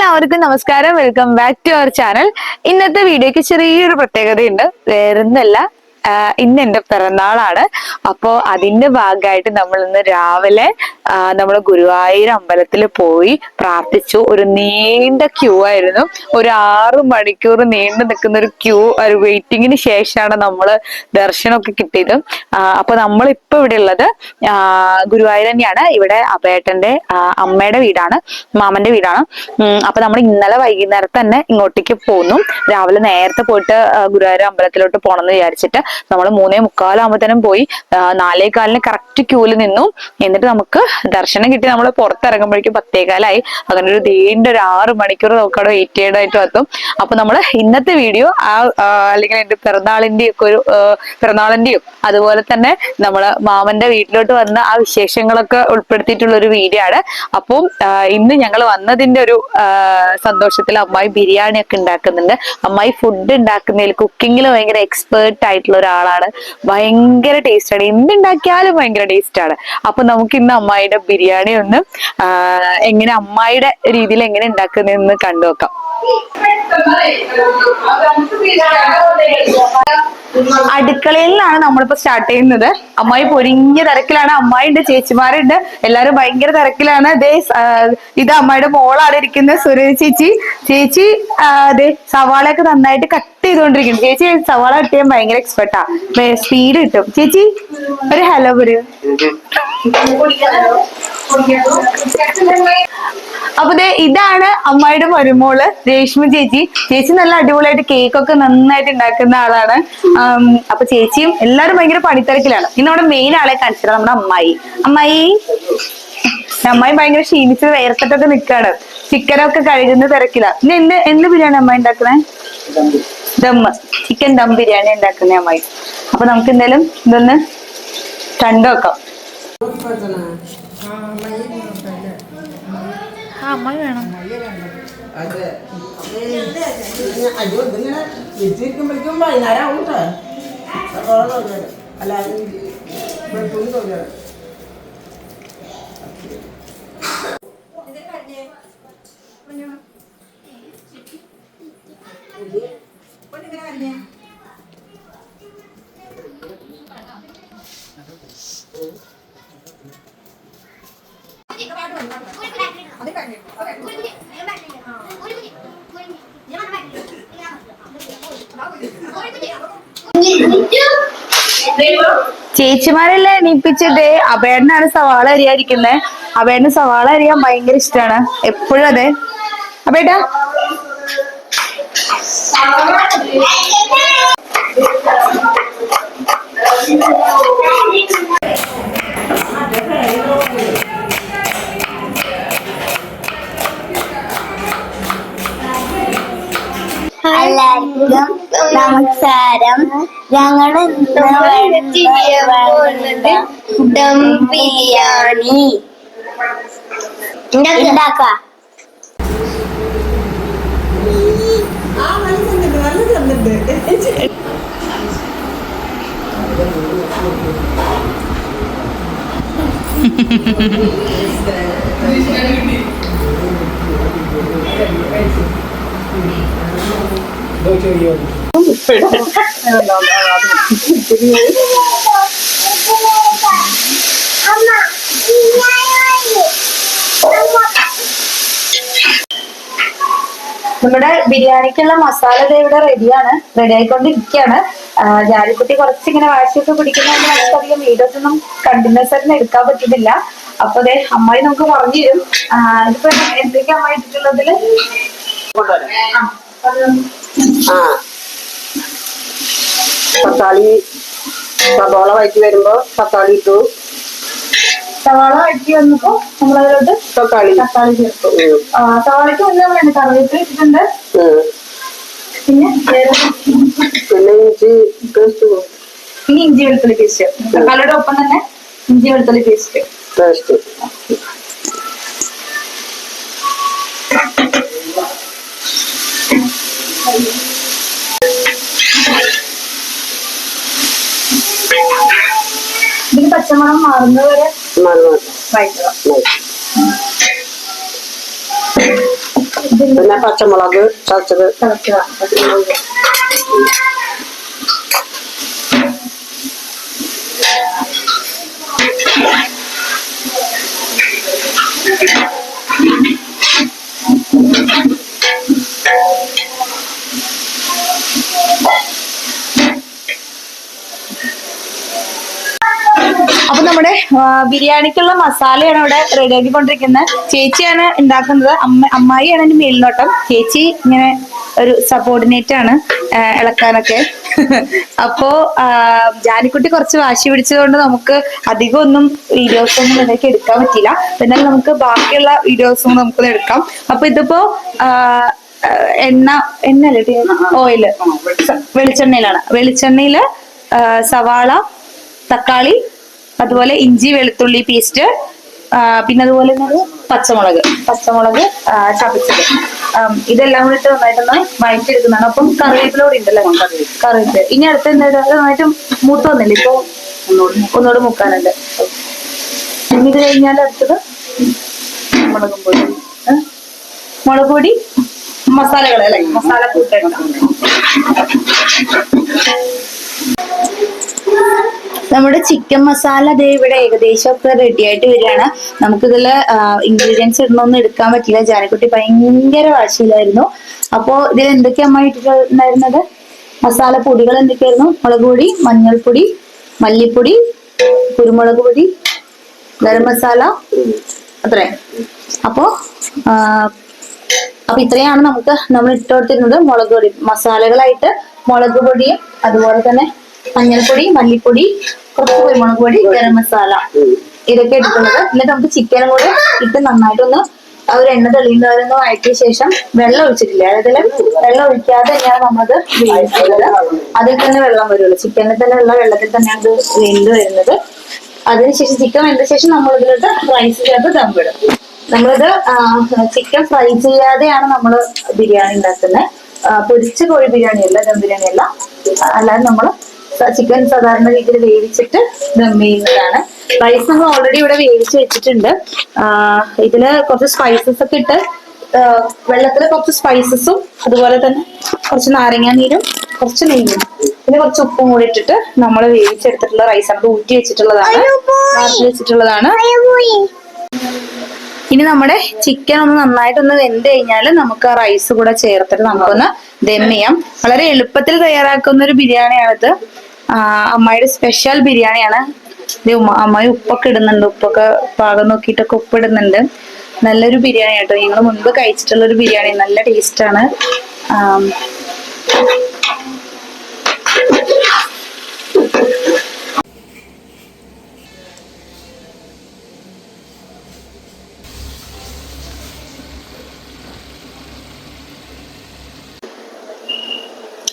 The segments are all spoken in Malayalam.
എല്ലാവർക്കും നമസ്കാരം. Welcome back to our channel. ഇന്നത്തെ വീഡിയോക്ക് ചെറിയൊരു പ്രത്യേകതയുണ്ട്. വേറൊന്നല്ല, ഇന്ന് എന്റെ പിറന്നാളാണ്. അപ്പോ അതിന്റെ ഭാഗമായിട്ട് നമ്മൾ ഇന്ന് രാവിലെ നമ്മൾ ഗുരുവായൂർ അമ്പലത്തിൽ പോയി പ്രാർത്ഥിച്ചു. ഒരു നീണ്ട ക്യൂ ആയിരുന്നു. ഒരു 6 മണിക്കൂർ നീണ്ടു നിൽക്കുന്ന ഒരു ക്യൂ, ഒരു വെയിറ്റിങ്ങിന് ശേഷമാണ് നമ്മള് ദർശനമൊക്കെ കിട്ടിയത്. അപ്പൊ നമ്മളിപ്പോ ഇവിടെ ഉള്ളത് ഗുരുവായൂർ തന്നെയാണ്. ഇവിടെ അഭേട്ടന്റെ അമ്മയുടെ വീടാണ്, മാമന്റെ വീടാണ്. അപ്പൊ നമ്മൾ ഇന്നലെ വൈകുന്നേരത്ത് തന്നെ ഇങ്ങോട്ടേക്ക് പോന്നു. രാവിലെ നേരത്തെ പോയിട്ട് ഗുരുവായൂർ അമ്പലത്തിലോട്ട് പോകണമെന്ന് വിചാരിച്ചിട്ട് നമ്മൾ 3:45 പോയി. 4:15 കറക്റ്റ് ക്യൂല് നിന്നു. എന്നിട്ട് നമുക്ക് ദർശനം കിട്ടി. നമ്മൾ പുറത്തിറങ്ങുമ്പോഴേക്കും 10:15. അങ്ങനെ ഒരു നീണ്ട ഒരു 6 മണിക്കൂർ നമുക്ക് അവിടെ വെയിറ്റ് ചെയ്യേണ്ടതായിട്ട് വന്നു. അപ്പൊ നമ്മള് ഇന്നത്തെ വീഡിയോ അല്ലെങ്കിൽ എന്റെ പിറന്നാളിന്റെയും പിറന്നാളിന്റെയും അതുപോലെ തന്നെ നമ്മള് മാമന്റെ വീട്ടിലോട്ട് വന്ന ആ വിശേഷങ്ങളൊക്കെ ഉൾപ്പെടുത്തിയിട്ടുള്ള ഒരു വീഡിയോ ആണ്. അപ്പം ഇന്ന് ഞങ്ങൾ വന്നതിന്റെ ഒരു സന്തോഷത്തിൽ അമ്മായി ബിരിയാണി ഒക്കെ ഉണ്ടാക്കുന്നുണ്ട്. അമ്മായി ഫുഡ് ഉണ്ടാക്കുന്നതിൽ, കുക്കിങ്ങിൽ ഭയങ്കര എക്സ്പേർട്ട് ആയിട്ടുള്ള ഒരാളാണ്. ഭയങ്കര ടേസ്റ്റ് ആണ്, എന്തുണ്ടാക്കിയാലും ഭയങ്കര ടേസ്റ്റ് ആണ്. അപ്പൊ നമുക്ക് ഇന്ന് അമ്മായിയുടെ ബിരിയാണി ഒന്ന് എങ്ങനെ അമ്മായിയുടെ രീതിയിൽ എങ്ങനെ ഉണ്ടാക്കുന്നതെന്ന് കണ്ടു നോക്കാം. അടുക്കളയിൽ നിന്നാണ് നമ്മളിപ്പോ സ്റ്റാർട്ട് ചെയ്യുന്നത്. അമ്മായി പൊരിഞ്ഞ തിരക്കിലാണ്. അമ്മായിണ്ട്, ചേച്ചിമാരുണ്ട്, എല്ലാരും ഭയങ്കര തിരക്കിലാണ്. ഇത് അമ്മായിയുടെ മോളാണ് ഇരിക്കുന്നത്, സുരേഷ് ചേച്ചി. ചേച്ചി സവാളയൊക്കെ നന്നായിട്ട് കട്ട് ചെയ്തുകൊണ്ടിരിക്കുന്നു. ചേച്ചി സവാള കട്ട് ചെയ്യാൻ ഭയങ്കര എക്സ്പെർട്ടാ, സ്പീഡ് കിട്ടും. ചേച്ചി ഒരു ഹലോ പറയൂ. അപ്പൊ ഇതാണ് അമ്മായിയുടെ മരുമോള് രേഷ്മ ചേച്ചി. ചേച്ചി നല്ല അടിപൊളിയായിട്ട് കേക്കൊക്കെ നന്നായിട്ട് ഉണ്ടാക്കുന്ന ആളാണ്. അപ്പൊ ചേച്ചിയും എല്ലാരും ഭയങ്കര പണിത്തിരക്കിലാണ്. ഇന്ന് നമ്മുടെ മെയിൻ ആളെ കാണിച്ചത് നമ്മുടെ അമ്മായി ഭയങ്കര ക്ഷീണിച്ച് വേർത്തിട്ടൊക്കെ നിൽക്കാണ്. ചിക്കനൊക്കെ കഴുകുന്ന തിരക്കില. ഇന്ന് എന്ത് ബിരിയാണി അമ്മായി ഉണ്ടാക്കണേ? ചിക്കൻ ദം ബിരിയാണി ഉണ്ടാക്കുന്ന അമ്മായി. അപ്പൊ നമുക്ക് എന്തായാലും ഇതൊന്ന് കണ്ടു നോക്കാം. അമ്മായി വേണം. ചേച്ചിമാരെല്ലാം എണീപ്പിച്ചത് അഭേടനാണ് സവാള അരിയായിരിക്കുന്നത്. അഭേടന് സവാള അരിയാൻ ഭയങ്കര ഇഷ്ടമാണ്, എപ്പോഴും. അതെ അഭേട്ടാ, എല്ലാവർക്കും നമസ്കാരം. ഞങ്ങൾ ദം ബിരിയാണി ഉണ്ടാക്കാം. നമ്മുടെ ബിരിയാണിക്കുള്ള മസാല ഇവിടെ റെഡിയാണ്, റെഡി ആയിക്കൊണ്ടിരിക്കുകയാണ്. ജാലിക്കുട്ടി കുറച്ചിങ്ങനെ വാശിയൊക്കെ പിടിക്കുന്നതുകൊണ്ട് നമുക്കധികം വീഡിയോസ് ഒന്നും കണ്ടിന്യൂസ് ആയിട്ട് എടുക്കാൻ പറ്റുന്നില്ല. അപ്പൊ അമ്മായി നമുക്ക് പറഞ്ഞു തരും. ഇതിപ്പോ എന്തൊക്കെയാ അമ്മായി ഇട്ടിട്ടുള്ളതില്? തക്കാളി, സവാള വഴറ്റി വരുമ്പോ തക്കാളി ഇട്ടു. സവാള വഴറ്റി വന്നപ്പോ നമ്മളതിലോട്ട് തക്കാളി ചേർത്തു. സവാളയ്ക്ക് മുന്നേ നമ്മൾ കറിവേപ്പില ഇട്ടിട്ടുണ്ട്. പിന്നെ ഇഞ്ചി പേസ്റ്റ്, ഇനി ഇഞ്ചി വെളുത്തുള്ളി പേസ്റ്റ്. തക്കാളിയുടെ ഒപ്പം തന്നെ ഇഞ്ചി വെളുത്തുള്ളി പേസ്റ്റ്. ഇതിന് പച്ചമണം മാറുന്നവരെ വഴറ്റുക. പിന്നെ പച്ചമുളക് ചതച്ചത്. അപ്പൊ നമ്മുടെ ബിരിയാണിക്കുള്ള മസാലയാണ് ഇവിടെ റെഡി ആക്കിക്കൊണ്ടിരിക്കുന്നത്. ചേച്ചിയാണ് ഉണ്ടാക്കുന്നത്. അമ്മായിയാണ് എന്റെ മേൽനോട്ടം. ചേച്ചി ഇങ്ങനെ ഒരു സബോർഡിനേറ്റ് ആണ് ഇളക്കാനൊക്കെ. അപ്പോ ജാനിക്കുട്ടി കുറച്ച് വാശി പിടിച്ചതുകൊണ്ട് നമുക്ക് അധികം ഒന്നും വീഡിയോസ് ഒന്നും ഇടയ്ക്ക് എടുക്കാൻ പറ്റില്ല. എന്നാൽ നമുക്ക് ബാക്കിയുള്ള വീഡിയോസും നമുക്ക് എടുക്കാം. അപ്പൊ ഇതിപ്പോ എണ്ണല്ലേ ഓയില്, വെളിച്ചെണ്ണയിലാണ്. വെളിച്ചെണ്ണയില് സവാള, തക്കാളി, അതുപോലെ ഇഞ്ചി വെളുത്തുള്ളി പേസ്റ്റ്, പിന്നെ അതുപോലെ തന്നെ പച്ചമുളക് ചതച്ചത്, ഇതെല്ലാം കൂടിയിട്ട് നന്നായിട്ടൊന്ന് വഴറ്റിയെടുക്കുന്നതാണ്. അപ്പം കറിവേപ്പിലൂടെ ഉണ്ടല്ലോ, കറിവേപ്പില. ഇനി അടുത്ത എന്തായാലും അത് നന്നായിട്ട് മൂത്ത് വന്നില്ല, ഇപ്പൊ ഒന്നുകൂടെ മൂക്കാനുണ്ട്. ഇനി ഇത് കഴിഞ്ഞാൽ അടുത്തത് മുളക് പൊടി, മസാലകൾ അല്ലെ, മസാല കൂട്ടണം. നമ്മുടെ ചിക്കൻ മസാല അതേ ഇവിടെ ഏകദേശം ഒക്കെ റെഡി ആയിട്ട് വരികയാണ്. നമുക്കിതില് ഇൻഗ്രീഡിയൻസ് ഇടണമൊന്നും എടുക്കാൻ പറ്റില്ല. ജാനക്കുട്ടി ഭയങ്കര വാശിയിലായിരുന്നു. അപ്പോ ഇതിൽ എന്തൊക്കെയാ അമ്മ ഇട്ടിട്ടുണ്ടായിരുന്നത്? മസാല പൊടികൾ എന്തൊക്കെയായിരുന്നു? മുളക് പൊടി, മഞ്ഞൾപ്പൊടി, മല്ലിപ്പൊടി, കുരുമുളക് പൊടി, ഗരം മസാല, അത്രേ. അപ്പോ ഇത്രയാണ് നമ്മൾ ഇട്ട് കൊടുത്തിരുന്നത്. മുളക് പൊടി മസാലകളായിട്ട് മുളക് പൊടിയും അതുപോലെ തന്നെ മഞ്ഞൾപ്പൊടി, മല്ലിപ്പൊടി, കുറച്ച് കുരുമുളക് പൊടി, ഗരം മസാല, ഇതൊക്കെ എടുക്കുന്നത്. എന്നിട്ട് നമുക്ക് ചിക്കനും കൂടെ ഇട്ട് നന്നായിട്ടൊന്ന് ഒരു എണ്ണ തെളിയുന്നവരൊന്ന് വഴറ്റിയ ശേഷം വെള്ളം ഒഴിച്ചിട്ടില്ല. അതായത് വെള്ളം ഒഴിക്കാതെ തന്നെയാണ് നമ്മളത് വേവിക്കുന്നത്. അതിൽ തന്നെ വെള്ളം വരുള്ളൂ. ചിക്കനിൽ തന്നെ ഉള്ള വെള്ളത്തിൽ തന്നെയാണ് അത് വെന്ത് വരുന്നത്. അതിനുശേഷം ചിക്കൻ വെന്ത ശേഷം നമ്മളിതിലോട്ട് റൈസ് ചേർത്ത് ദമ്മിടും. നമ്മളിത് ചിക്കൻ ഫ്രൈ ചെയ്യാതെയാണ് നമ്മൾ ബിരിയാണി ഉണ്ടാക്കുന്നത്. പൊരിച്ച കോഴി ബിരിയാണി അല്ല, ദം ബിരിയാണി അല്ല. അല്ലാതെ നമ്മൾ ചിക്കൻ സാധാരണ രീതിയിൽ വേവിച്ചിട്ട് ദം ചെയ്യുന്നതാണ്. റൈസ് നമ്മൾ ഓൾറെഡി ഇവിടെ വേവിച്ച് വെച്ചിട്ടുണ്ട്. ഇതില് കുറച്ച് സ്പൈസസ് ഒക്കെ ഇട്ട്, വെള്ളത്തിൽ കുറച്ച് സ്പൈസസും അതുപോലെ തന്നെ കുറച്ച് നാരങ്ങാ നീരും കുറച്ച് നെയ്യും പിന്നെ കുറച്ച് ഉപ്പും കൂടി ഇട്ടിട്ട് നമ്മൾ വേവിച്ചെടുത്തിട്ടുള്ള റൈസ് ആണ്. ഊറ്റി വെച്ചിട്ടുള്ളതാണ്, മാറ്റി വെച്ചിട്ടുള്ളതാണ്. ഇനി നമ്മുടെ ചിക്കൻ ഒന്ന് നന്നായിട്ടൊന്ന് വെന്ത് കഴിഞ്ഞാൽ നമുക്ക് ആ റൈസ് കൂടെ ചേർത്തിട്ട് നമുക്കൊന്ന് ദം ചെയ്യാം. വളരെ എളുപ്പത്തിൽ തയ്യാറാക്കുന്ന ഒരു ബിരിയാണിയാണിത്. അമ്മായിയുടെ സ്പെഷ്യൽ ബിരിയാണിയാണ്. അമ്മായി ഉപ്പൊക്കെ ഇടുന്നുണ്ട്, ഉപ്പൊക്കെ പാകം നോക്കിയിട്ടൊക്കെ ഉപ്പിടുന്നുണ്ട്. നല്ലൊരു ബിരിയാണി കേട്ടോ. ഞങ്ങൾ മുൻപ് കഴിച്ചിട്ടുള്ള ഒരു ബിരിയാണി, നല്ല ടേസ്റ്റാണ്.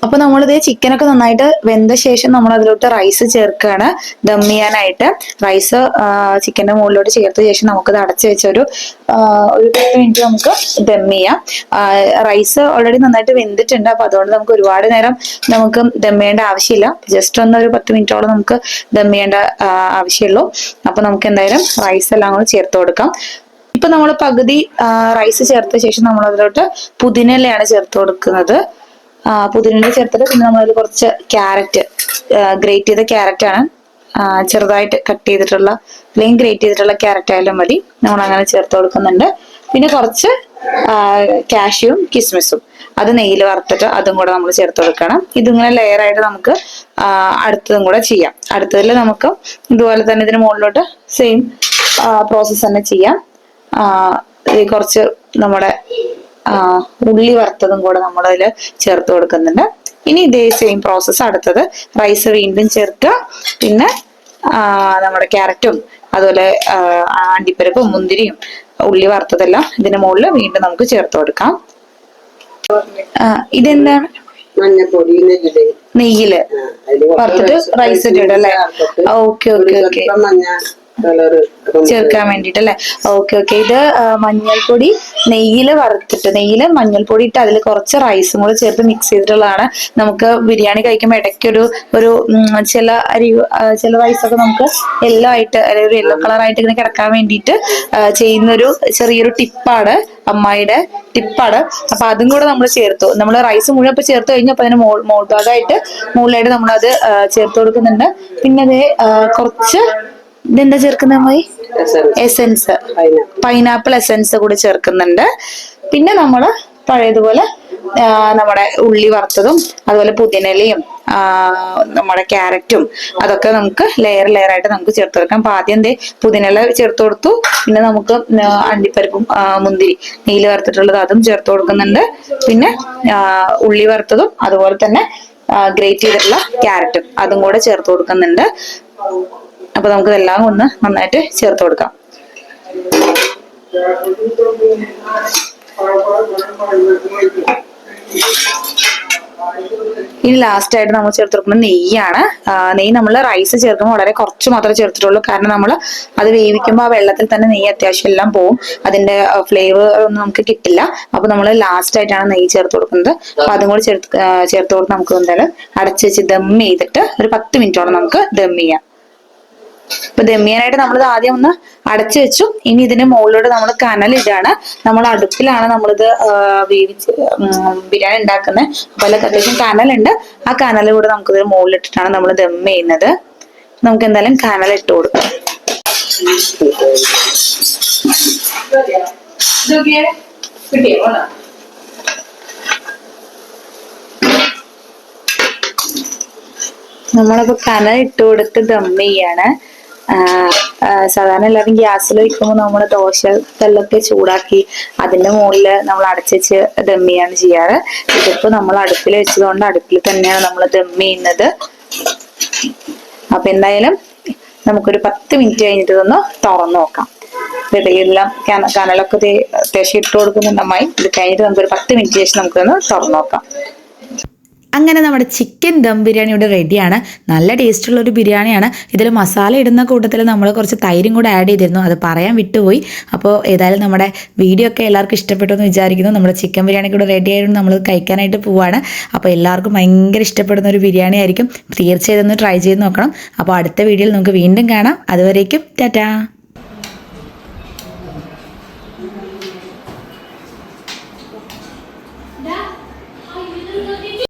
അപ്പൊ നമ്മളിത് ചിക്കനൊക്കെ നന്നായിട്ട് വെന്ത ശേഷം നമ്മൾ അതിലോട്ട് റൈസ് ചേർക്കുകയാണ് ദം ചെയ്യാനായിട്ട്. റൈസ് ചിക്കന്റെ മുകളിലോട്ട് ചേർത്ത ശേഷം നമുക്കത് അടച്ചു വെച്ച ഒരു 10 മിനിറ്റ് നമുക്ക് ദം ചെയ്യാം. റൈസ് ഓൾറെഡി നന്നായിട്ട് വെന്തിട്ടുണ്ട്. അപ്പൊ അതുകൊണ്ട് നമുക്ക് ഒരുപാട് നേരം നമുക്ക് ദം ചെയ്യേണ്ട ആവശ്യമില്ല. ജസ്റ്റ് ഒരു 10 മിനിറ്റോളം നമുക്ക് ദം ചെയ്യേണ്ട ആവശ്യമുള്ളൂ. അപ്പൊ നമുക്ക് എന്തായാലും റൈസ് എല്ലാം കൂടെ ചേർത്ത് കൊടുക്കാം. ഇപ്പൊ നമ്മൾ പകുതി റൈസ് ചേർത്ത ശേഷം നമ്മൾ അതിലോട്ട് പുതിനയിലയാണ് ചേർത്ത് കൊടുക്കുന്നത്. പുതിന ചേർത്തിട്ട് പിന്നെ നമ്മളതിൽ കുറച്ച് ക്യാരറ്റ്, ഗ്രേറ്റ് ചെയ്ത ക്യാരറ്റ് ആണ്, ചെറുതായിട്ട് കട്ട് ചെയ്തിട്ടുള്ള അല്ലെങ്കിൽ ഗ്രേറ്റ് ചെയ്തിട്ടുള്ള ക്യാരറ്റ് ആയാലും മതി, നമ്മൾ അങ്ങനെ ചേർത്ത് കൊടുക്കുന്നുണ്ട്. പിന്നെ കുറച്ച് കാഷ്യൂവും കിസ്മിസും അത് നെയ്യിൽ വറുത്തിട്ട് അതും കൂടെ നമ്മൾ ചേർത്ത് കൊടുക്കണം. ഇതിങ്ങനെ ലെയർ ആയിട്ട് നമുക്ക് അടുത്തതും കൂടെ ചെയ്യാം. അടുത്തതിൽ നമുക്ക് ഇതുപോലെ തന്നെ ഇതിന് മുകളിലോട്ട് സെയിം പ്രോസസ്സ് തന്നെ ചെയ്യാം. കുറച്ച് നമ്മുടെ ഉള്ളി വറുത്തതും കൂടെ നമ്മളതിൽ ചേർത്ത് കൊടുക്കുന്നുണ്ട്. ഇനി ഇതേ സെയിം പ്രോസസ്സ് അടുത്തത് റൈസ് വീണ്ടും ചേർക്കുക. പിന്നെ നമ്മുടെ ക്യാരറ്റും അതുപോലെ അണ്ടിപ്പരിപ്പും മുന്തിരിയും ഉള്ളി വറുത്തതെല്ലാം ഇതിന് മുകളിൽ വീണ്ടും നമുക്ക് ചേർത്ത് കൊടുക്കാം. ഇതെന്താണ്? മഞ്ഞപ്പൊടി, നെയ്യില് വറുത്തിട്ട് റൈസ് ഇട്ടിട്ട് അല്ലേ? Okay okay okay. ചേർക്കാൻ വേണ്ടിട്ട് അല്ലെ. Okay okay. ഇത് മഞ്ഞൾപ്പൊടി നെയ്യില് വറുത്തിട്ട്, നെയ്യില് മഞ്ഞൾപ്പൊടി ഇട്ട് അതിൽ കുറച്ച് റൈസും കൂടെ ചേർത്ത് മിക്സ് ചെയ്തിട്ടുള്ളതാണ്. നമുക്ക് ബിരിയാണി കഴിക്കുമ്പോൾ ഇടയ്ക്കൊരു ചില ചില റൈസൊക്കെ നമുക്ക് യെല്ലോ ആയിട്ട് അല്ലെങ്കിൽ ഒരു യെല്ലോ കളറായിട്ട് ഇങ്ങനെ കിടക്കാൻ വേണ്ടിയിട്ട് ചെയ്യുന്നൊരു ചെറിയൊരു ടിപ്പാണ്, അമ്മായിയുടെ ടിപ്പാണ്. അപ്പൊ അതും കൂടെ നമ്മൾ ചേർത്തു. നമ്മൾ റൈസ് മുഴുവൻ ഇപ്പൊ ചേർത്ത് കഴിഞ്ഞപ്പോൾ അതിന് മോൾഭാഗമായിട്ട് മുകളിലായിട്ട് നമ്മളത് ചേർത്ത് കൊടുക്കുന്നുണ്ട്. പിന്നെ അത് കുറച്ച് ഇതെന്താ ചേർക്കുന്ന അമ്മായി? എസെൻസ്, പൈനാപ്പിൾ എസെൻസ് കൂടി ചേർക്കുന്നുണ്ട്. പിന്നെ നമ്മള് പഴയതുപോലെ നമ്മുടെ ഉള്ളി വറുത്തതും അതുപോലെ പുതിനയിലയും നമ്മുടെ ക്യാരറ്റും അതൊക്കെ നമുക്ക് ലെയർ ആയിട്ട് നമുക്ക് ചേർത്ത് കൊടുക്കാം. അപ്പൊ ആദ്യം പുതിനയില ചേർത്ത് കൊടുത്തു. പിന്നെ നമുക്ക് അണ്ടിപ്പരിപ്പും മുന്തിരി നെയ്യിൽ വറുത്തിട്ടുള്ളത് അതും ചേർത്ത് കൊടുക്കുന്നുണ്ട്. പിന്നെ ഉള്ളി വറുത്തതും അതുപോലെ തന്നെ ഗ്രേറ്റ് ചെയ്തിട്ടുള്ള ക്യാരറ്റും അതും കൂടെ ചേർത്ത് കൊടുക്കുന്നുണ്ട്. അപ്പൊ നമുക്ക് ഇതെല്ലാം ഒന്ന് നന്നായിട്ട് ചേർത്ത് കൊടുക്കാം. ഇനി ലാസ്റ്റ് ആയിട്ട് നമ്മൾ ചേർത്ത് കൊടുക്കുന്നത് നെയ്യാണ്. നെയ്യ് നമ്മൾ റൈസ് ചേർക്കുമ്പോൾ വളരെ കുറച്ച് മാത്രമേ ചേർത്തിട്ടുള്ളൂ. കാരണം നമ്മൾ അത് വേവിക്കുമ്പോൾ ആ വെള്ളത്തിൽ തന്നെ നെയ്യ് അത്യാവശ്യം എല്ലാം പോവും, അതിന്റെ ഫ്ലേവർ ഒന്നും നമുക്ക് കിട്ടില്ല. അപ്പൊ നമ്മൾ ലാസ്റ്റ് ആയിട്ടാണ് നെയ്യ് ചേർത്ത് കൊടുക്കുന്നത്. അപ്പൊ അതും കൂടി ചേർത്ത് കൊടുത്ത് നമുക്ക് എന്തായാലും അടച്ചു വെച്ച് ദം ചെയ്തിട്ട് ഒരു 10 മിനിറ്റോളം നമുക്ക് ദം ചെയ്യാം. ഇപ്പൊ ദം ചെയ്യാനായിട്ട് നമ്മൾ ആദ്യം ഒന്ന് അടച്ചു വെച്ചു. ഇനി ഇതിന്റെ മുകളിലൂടെ നമ്മൾ കനലിടാണ്. നമ്മൾ അടുപ്പിലാണ് നമ്മളിത് ബിരിയാണി ഉണ്ടാക്കുന്നത്. അപ്പൊ അതിലൊക്കെ അത്യാവശ്യം കനലുണ്ട്. ആ കനലിലൂടെ നമുക്ക് ഇതിന് മുകളിലിട്ടിട്ടാണ് നമ്മൾ ദം ചെയ്യുന്നത്. നമുക്ക് എന്തായാലും കനലിട്ട് കൊടുക്കാം. നമ്മളിപ്പോ കനൽ ഇട്ട് കൊടുത്ത് ദം ചെയ്യാണ്. സാധാരണ എല്ലാവരും ഗ്യാസിൽ വയ്ക്കുമ്പോൾ നമ്മൾ ദോശ കല്ലൊക്കെ ചൂടാക്കി അതിന്റെ മുകളിൽ നമ്മൾ അടച്ചുവെച്ച് ദം ചെയ്യാണ് ചെയ്യാറ്. ഇതിപ്പോ നമ്മൾ അടുപ്പിൽ വെച്ചതുകൊണ്ട് അടുപ്പിൽ തന്നെയാണ് നമ്മൾ ദം ചെയ്യുന്നത്. അപ്പൊ എന്തായാലും നമുക്കൊരു 10 മിനിറ്റ് കഴിഞ്ഞിട്ട് ഇതൊന്ന് തുറന്നു നോക്കാം. ഇതെല്ലാം കനലൊക്കെ അത്യാവശ്യം ഇട്ട് കൊടുക്കുന്നുണ്ട് അമ്മായി. ഇത് കഴിഞ്ഞിട്ട് നമുക്കൊരു 10 മിനിറ്റ് ശേഷം നമുക്കൊന്ന് തുറന്നു നോക്കാം. അങ്ങനെ നമ്മുടെ ചിക്കൻ ദം ബിരിയാണി ഇവിടെ റെഡിയാണ്. നല്ല ടേസ്റ്റുള്ള ഒരു ബിരിയാണിയാണ്. ഇതിൽ മസാല ഇടുന്ന കൂട്ടത്തിൽ നമ്മൾ കുറച്ച് തൈരും കൂടെ ആഡ് ചെയ്തിരുന്നു, അത് പറയാൻ വിട്ടുപോയി. അപ്പോൾ ഏതായാലും നമ്മുടെ വീഡിയോ ഒക്കെ എല്ലാവർക്കും ഇഷ്ടപ്പെട്ടു എന്ന് വിചാരിക്കുന്നു. നമ്മുടെ ചിക്കൻ ബിരിയാണി കൂടെ റെഡി ആയിരുന്നു, നമ്മൾ കഴിക്കാനായിട്ട് പോവാണ്. അപ്പോൾ എല്ലാവർക്കും ഭയങ്കര ഇഷ്ടപ്പെടുന്ന ഒരു ബിരിയാണി ആയിരിക്കും. തീർച്ചയായും ഒന്ന് ട്രൈ ചെയ്ത് നോക്കണം. അപ്പോൾ അടുത്ത വീഡിയോയിൽ നമുക്ക് വീണ്ടും കാണാം. അതുവരേക്കും ടാറ്റാ.